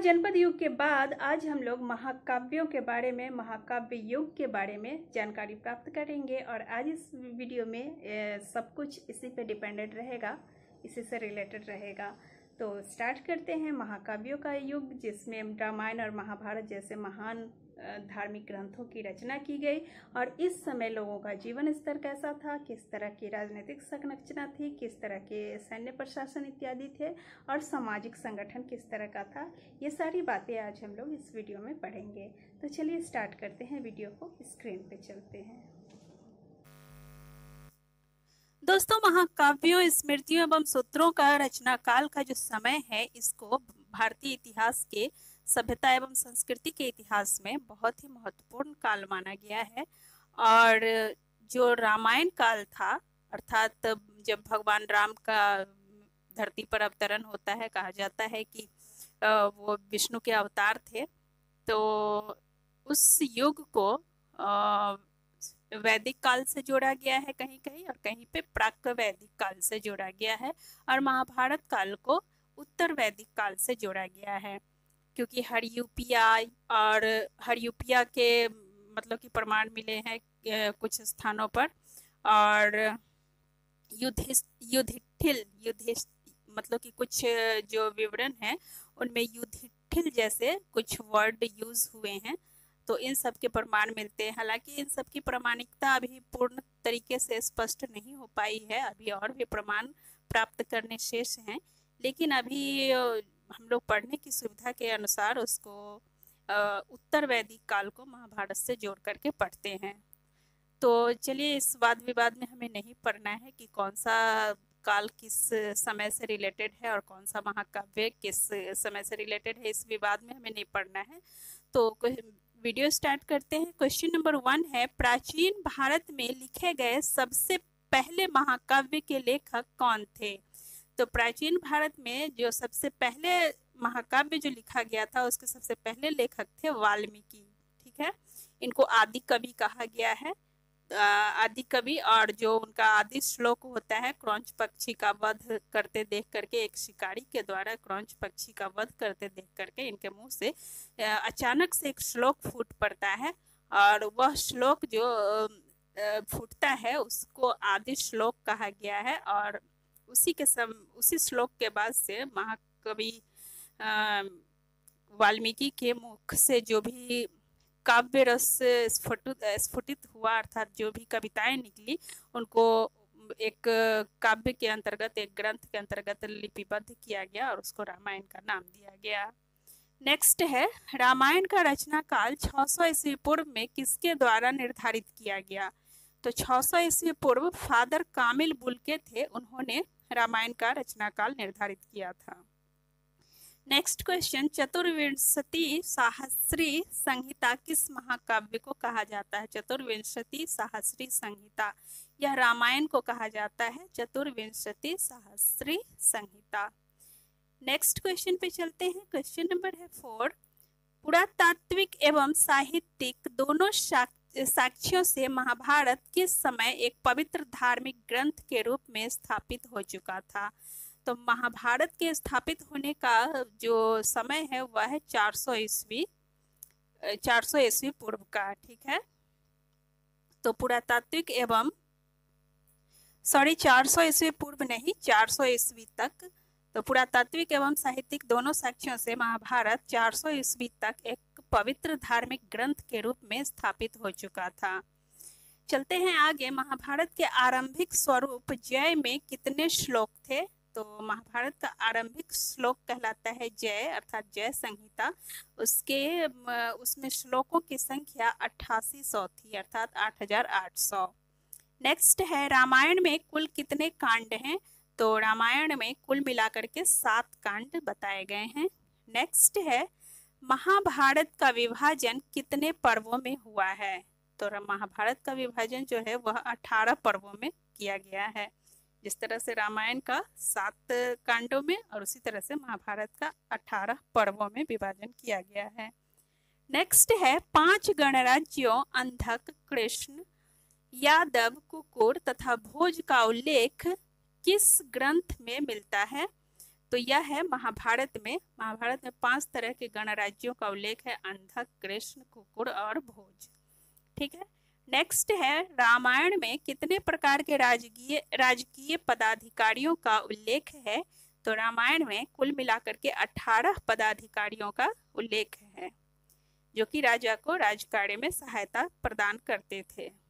जनपद युग के बाद आज हम लोग महाकाव्यों के बारे में, महाकाव्य युग के बारे में जानकारी प्राप्त करेंगे। और आज इस वीडियो में सब कुछ इसी पे डिपेंडेंट रहेगा, इसी से रिलेटेड रहेगा। तो स्टार्ट करते हैं। महाकाव्यों का युग, जिसमें रामायण और महाभारत जैसे महान धार्मिक ग्रंथों की रचना की गई। और इस समय लोगों का जीवन स्तर कैसा था, किस तरह की राजनीतिक संरचना थी, किस तरह के सैन्य प्रशासन इत्यादि थे, और सामाजिक संगठन किस तरह का था, ये सारी बातें आज हम लोग इस वीडियो में पढ़ेंगे। तो चलिए स्टार्ट करते हैं वीडियो को। स्क्रीन पे चलते हैं। दोस्तों, महाकाव्यों, स्मृतियों एवं सूत्रों का रचना काल का जो समय है, इसको भारतीय इतिहास के सभ्यता एवं संस्कृति के इतिहास में बहुत ही महत्वपूर्ण काल माना गया है। और जो रामायण काल था, अर्थात जब भगवान राम का धरती पर अवतरण होता है, कहा जाता है कि वो विष्णु के अवतार थे। तो उस युग को वैदिक काल से जोड़ा गया है कहीं कहीं, और कहीं पे प्राक वैदिक काल से जोड़ा गया है। और महाभारत काल को उत्तर वैदिक काल से जोड़ा गया है, क्योंकि हरियुपिया के मतलब कि प्रमाण मिले हैं कुछ स्थानों पर। और युधिष्ठिर मतलब कि कुछ जो विवरण है उनमें युधिष्ठिर जैसे कुछ वर्ड यूज हुए हैं। तो इन सब के प्रमाण मिलते हैं। हालांकि इन सब की प्रामाणिकता अभी पूर्ण तरीके से स्पष्ट नहीं हो पाई है, अभी और भी प्रमाण प्राप्त करने शेष हैं। लेकिन अभी हम लोग पढ़ने की सुविधा के अनुसार उसको उत्तर वैदिक काल को महाभारत से जोड़ करके पढ़ते हैं। तो चलिए, इस वाद विवाद में हमें नहीं पढ़ना है कि कौन सा काल किस समय से रिलेटेड है और कौन सा महाकाव्य किस समय से रिलेटेड है। इस विवाद में हमें नहीं पढ़ना है। तो वीडियो स्टार्ट करते हैं। क्वेश्चन नंबर 1 है, प्राचीन भारत में लिखे गए सबसे पहले महाकाव्य के लेखक कौन थे? तो प्राचीन भारत में जो सबसे पहले महाकाव्य जो लिखा गया था, उसके सबसे पहले लेखक थे वाल्मीकि। ठीक है, इनको आदि कवि कहा गया है, आदि कवि। और जो उनका आदि श्लोक होता है, क्रौंच पक्षी का वध करते देख करके, एक शिकारी के द्वारा क्रौंच पक्षी का वध करते देख करके इनके मुंह से अचानक से एक श्लोक फूट पड़ता है। और वह श्लोक जो फूटता है उसको आदि श्लोक कहा गया है। और उसी श्लोक के बाद से महाकवि वाल्मीकि के मुख से जो भी काव्य रस स्फुटित हुआ, अर्थात जो भी कविताएं निकली, उनको एक काव्य के अंतर्गत, एक ग्रंथ के अंतर्गत लिपिबद्ध किया गया और उसको रामायण का नाम दिया गया। नेक्स्ट है, रामायण का रचना काल 600 ईस्वी पूर्व में किसके द्वारा निर्धारित किया गया? तो 600 ईस्वी पूर्व फादर कामिल बुल्के थे, उन्होंने रामायण का रचना काल निर्धारित किया था। नेक्स्ट क्वेश्चन, चतुर्विंशति सहस्री संहिता किस महाकाव्य को कहा जाता है? चतुर्विंशति सहस्री संहिता, यह रामायण को कहा जाता है चतुर्विंशति सहस्री संहिता। नेक्स्ट क्वेश्चन पे चलते हैं। क्वेश्चन नंबर है 4, पुरातात्विक एवं साहित्यिक दोनों साक्ष्यों से महाभारत किस समय एक पवित्र धार्मिक ग्रंथ के रूप में स्थापित हो चुका था? तो महाभारत के स्थापित होने का जो समय है वह है 400 ईस्वी पूर्व का। ठीक है, तो पुरातात्विक एवं 400 ईस्वी पूर्व नहीं, 400 ईस्वी तक। तो पुरातात्विक एवं साहित्यिक दोनों साक्ष्यों से महाभारत 400 ईस्वी तक एक पवित्र धार्मिक ग्रंथ के रूप में स्थापित हो चुका था। चलते हैं आगे। महाभारत के आरंभिक स्वरूप जय में कितने श्लोक थे? तो महाभारत का आरंभिक श्लोक कहलाता है जय, अर्थात जय संहिता। उसमें श्लोकों की संख्या 8800 थी, अर्थात 8800। नेक्स्ट है, रामायण में कुल कितने कांड हैं? तो रामायण में कुल मिलाकर के 7 कांड बताए गए हैं। नेक्स्ट है, महाभारत का विभाजन कितने पर्वों में हुआ है? तो महाभारत का विभाजन जो है वह 18 पर्वों में किया गया है। जिस तरह से रामायण का 7 कांडों में, और उसी तरह से महाभारत का 18 पर्वों में विभाजन किया गया है। नेक्स्ट है, 5 गणराज्यों अंधक, कृष्ण, यादव, कुकुर तथा भोज का उल्लेख किस ग्रंथ में मिलता है? तो यह है महाभारत में 5 तरह के गणराज्यों का उल्लेख है, अंधक, कृष्ण, कुकुर और भोज। ठीक है। नेक्स्ट है रामायण में कितने प्रकार के राजकीय पदाधिकारियों का उल्लेख है? तो रामायण में कुल मिलाकर के 18 पदाधिकारियों का उल्लेख है जो कि राजा को राजकार्य में सहायता प्रदान करते थे।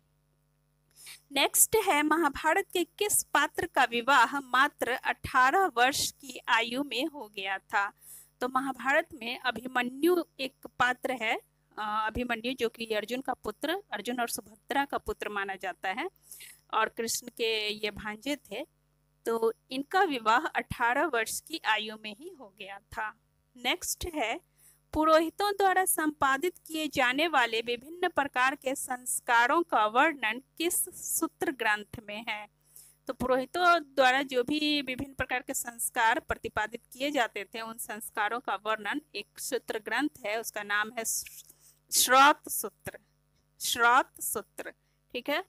नेक्स्ट है महाभारत के किस पात्र का विवाह मात्र 18 वर्ष की आयु में हो गया था? तो महाभारत में अभिमन्यु एक पात्र है, अभिमन्यु जो कि अर्जुन का पुत्र, अर्जुन और सुभद्रा का पुत्र माना जाता है और कृष्ण के ये भांजे थे। तो इनका विवाह 18 वर्ष की आयु में ही हो गया था। नेक्स्ट है पुरोहितों द्वारा संपादित किए जाने वाले विभिन्न प्रकार के संस्कारों का वर्णन किस सूत्र ग्रंथ में है? तो पुरोहितों द्वारा जो भी विभिन्न प्रकार के संस्कार प्रतिपादित किए जाते थे उन संस्कारों का वर्णन एक सूत्र ग्रंथ है, उसका नाम है श्रौत सूत्र। श्रौत सूत्र, ठीक है।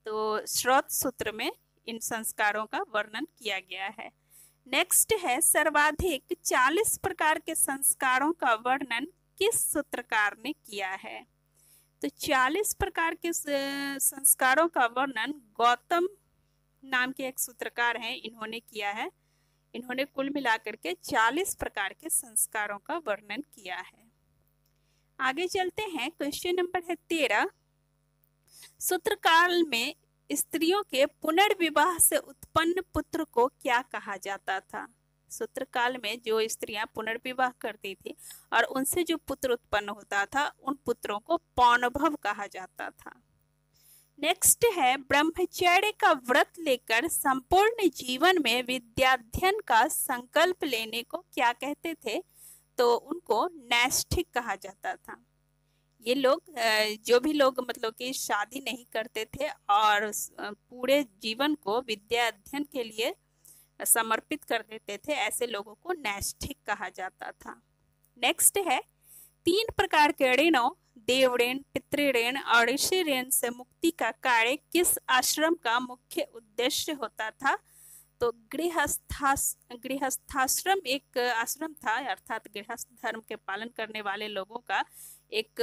तो श्रौत सूत्र में इन संस्कारों का वर्णन किया गया है। नेक्स्ट है सर्वाधिक 40 प्रकार के संस्कारों का वर्णन किस सूत्रकार ने किया है? तो 40 प्रकार के संस्कारों का वर्णन गौतम नाम के एक सूत्रकार हैं, इन्होंने किया है। इन्होंने कुल मिलाकर के 40 प्रकार के संस्कारों का वर्णन किया है। आगे चलते हैं, क्वेश्चन नंबर है 13। सूत्रकाल में स्त्रियों के पुनर्विवाह से उत्पन्न पुत्र को क्या कहा जाता था? सूत्रकाल में जो स्त्रियां पुनर्विवाह करती थी और उनसे जो पुत्र उत्पन्न होता था उन पुत्रों को पौनभव कहा जाता था। नेक्स्ट है ब्रह्मचर्य का व्रत लेकर संपूर्ण जीवन में विद्याध्ययन का संकल्प लेने को क्या कहते थे? तो उनको नैष्ठिक कहा जाता था। ये लोग जो भी लोग मतलब कि शादी नहीं करते थे और पूरे जीवन को विद्या अध्ययन के लिए समर्पित कर देते थे, ऐसे लोगों को नैष्ठिक कहा जाता था। नेक्स्ट है 3 प्रकार के ऋणों देव ऋण, पितृऋण और ऋषि ऋण से मुक्ति का कार्य किस आश्रम का मुख्य उद्देश्य होता था? तो गृहस्थाश्रम एक आश्रम था, अर्थात गृहस्थ धर्म के पालन करने वाले लोगों का एक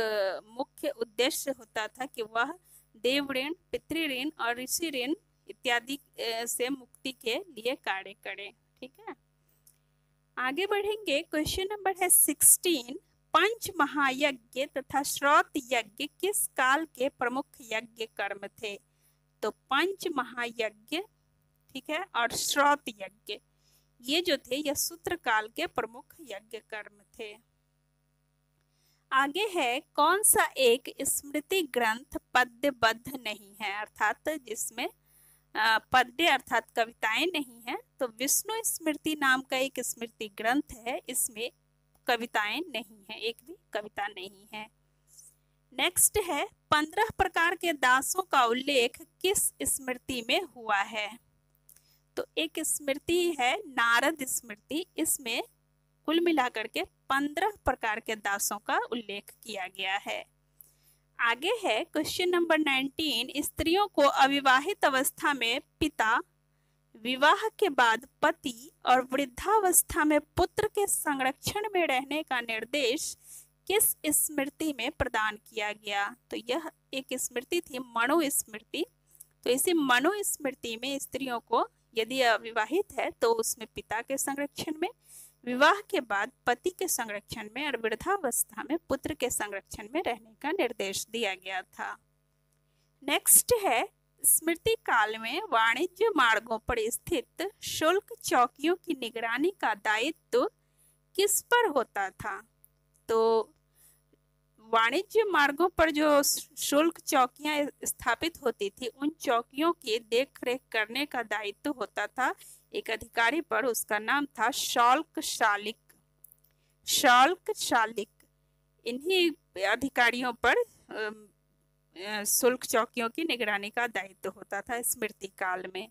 मुख्य उद्देश्य होता था कि वह देव ऋण, पितृऋण और ऋषि ऋण इत्यादि से मुक्ति के लिए कार्य करें। ठीक है। आगे बढ़ेंगे, क्वेश्चन नंबर है 16। पंच महायज्ञ तथा श्रौत यज्ञ किस काल के प्रमुख यज्ञ कर्म थे? तो पंच महायज्ञ, ठीक है, और श्रौत यज्ञ ये जो थे यह सूत्र काल के प्रमुख यज्ञ कर्म थे। आगे है कौन सा एक स्मृति ग्रंथ पद्यबद्ध नहीं है, अर्थात जिसमें पद्य अर्थात कविताएं नहीं है? तो विष्णु स्मृति नाम का एक स्मृति ग्रंथ है, इसमें कविताएं नहीं है, एक भी कविता नहीं है। नेक्स्ट है 15 प्रकार के दासों का उल्लेख किस स्मृति में हुआ है? तो एक स्मृति है नारद स्मृति, इसमें कुल मिलाकर के 15 प्रकार के दासों का उल्लेख किया गया है। आगे है क्वेश्चन नंबर 19। स्त्रियों को अविवाहित अवस्था में पिता, विवाह के बाद पति और वृद्धावस्था में पुत्र के संरक्षण में रहने का निर्देश किस स्मृति में प्रदान किया गया? तो यह एक स्मृति थी मनु स्मृति। तो इसी मनु स्मृति में स्त्रियों को यदि अविवाहित है तो उसमें पिता के संरक्षण में, विवाह के बाद पति के संरक्षण में और वृद्धावस्था में पुत्र के संरक्षण में रहने का निर्देश दिया गया था। नेक्स्ट है स्मृति काल में वाणिज्य मार्गों पर स्थित शुल्क चौकियों की निगरानी का दायित्व किस पर होता था? तो वाणिज्य मार्गों पर जो शुल्क चौकियां स्थापित होती थी उन चौकियों की देखरेख करने का दायित्व होता था एक अधिकारी पर, उसका नाम था शुल्क शालिक। शुल्क शालिक इन्हीं अधिकारियों पर शुल्क चौकियों की निगरानी का दायित्व होता था स्मृति काल में।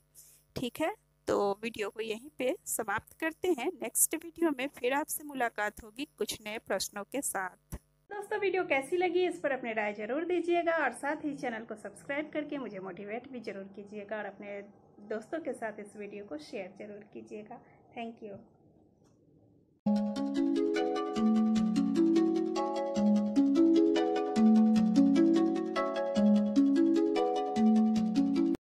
ठीक है, तो वीडियो को यहीं पे समाप्त करते हैं। नेक्स्ट वीडियो में फिर आपसे मुलाकात होगी कुछ नए प्रश्नों के साथ। दोस्तों वीडियो कैसी लगी इस पर अपने राय जरूर दीजिएगा और साथ ही चैनल को सब्सक्राइब करके मुझे मोटिवेट भी जरूर कीजिएगा और अपने दोस्तों के साथ इस वीडियो को शेयर जरूर कीजिएगा। Thank you.